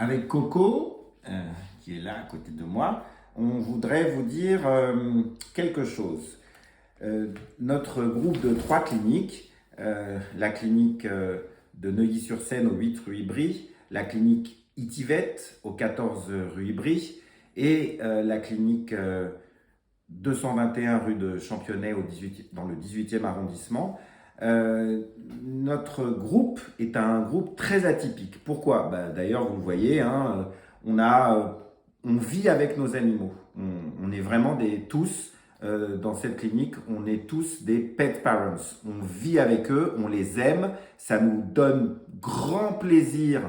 Avec Coco, qui est là à côté de moi, on voudrait vous dire quelque chose. Notre groupe de 3 cliniques, la clinique de Neuilly-sur-Seine au 8 rue Ivry, la clinique Itivet au 14 rue Ivry et la clinique 221 rue de Championnet dans le 18e arrondissement. Notre groupe est un groupe très atypique. Pourquoi? D'ailleurs, vous le voyez, hein, on vit avec nos animaux. On est vraiment tous, dans cette clinique, on est tous des pet parents. On vit avec eux, on les aime. Ça nous donne grand plaisir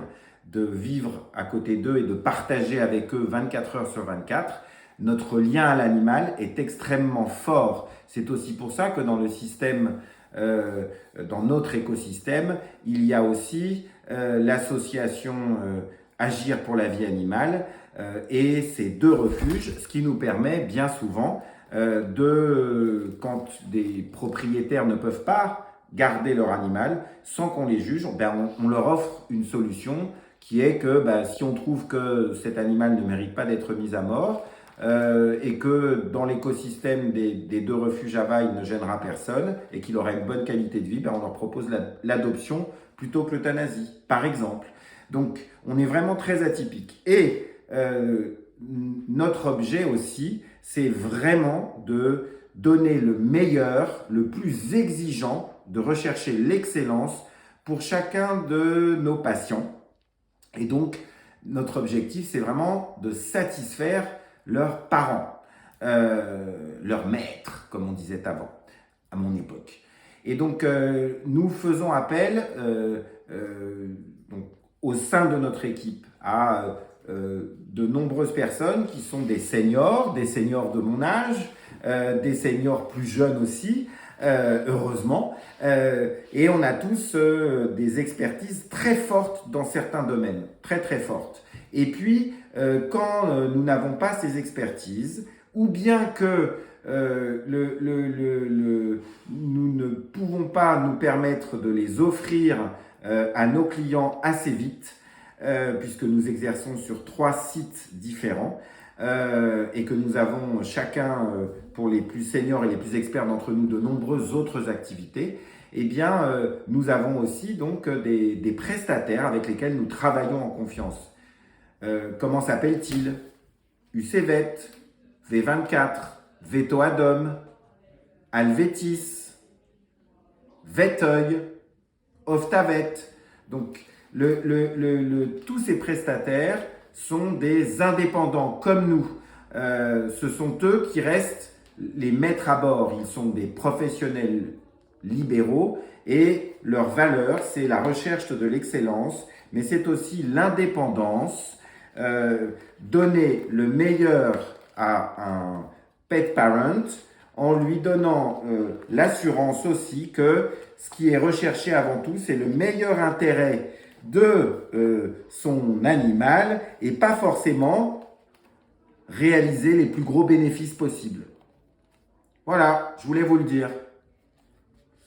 de vivre à côté d'eux et de partager avec eux 24 heures sur 24. Notre lien à l'animal est extrêmement fort. C'est aussi pour ça que dans le système, dans notre écosystème, il y a aussi l'association Agir pour la vie animale et ces 2 refuges, ce qui nous permet bien souvent quand des propriétaires ne peuvent pas garder leur animal sans qu'on les juge, on leur offre une solution qui est que si on trouve que cet animal ne mérite pas d'être mis à mort, et que dans l'écosystème des 2 refuges AVA, il ne gênera personne et qu'il aura une bonne qualité de vie, on leur propose l'adoption plutôt que l'euthanasie, par exemple. Donc, on est vraiment très atypique. Et notre objet aussi, c'est vraiment de donner le meilleur, le plus exigeant, de rechercher l'excellence pour chacun de nos patients. Et donc, notre objectif, c'est vraiment de satisfaire leurs parents, leurs maîtres, comme on disait avant, à mon époque. Et donc, nous faisons appel donc, au sein de notre équipe à de nombreuses personnes qui sont des seniors de mon âge, des seniors plus jeunes aussi, heureusement, et on a tous des expertises très fortes dans certains domaines, très très fortes. Et puis, quand nous n'avons pas ces expertises, ou bien que nous ne pouvons pas nous permettre de les offrir à nos clients assez vite, puisque nous exerçons sur 3 sites différents et que nous avons chacun, pour les plus seniors et les plus experts d'entre nous, de nombreuses autres activités, eh bien, nous avons aussi donc des prestataires avec lesquels nous travaillons en confiance. Comment s'appelle-t-il? UCVet, V24, Veto Adom, Alvetis, Veteuil, Oftavet. Donc, tous ces prestataires sont des indépendants comme nous. Ce sont eux qui restent les maîtres à bord. Ils sont des professionnels libéraux et leur valeur, c'est la recherche de l'excellence, mais c'est aussi l'indépendance, donner le meilleur à un pet parent en lui donnant l'assurance aussi que ce qui est recherché avant tout, c'est le meilleur intérêt de son animal et pas forcément réaliser les plus gros bénéfices possibles. Voilà, je voulais vous le dire.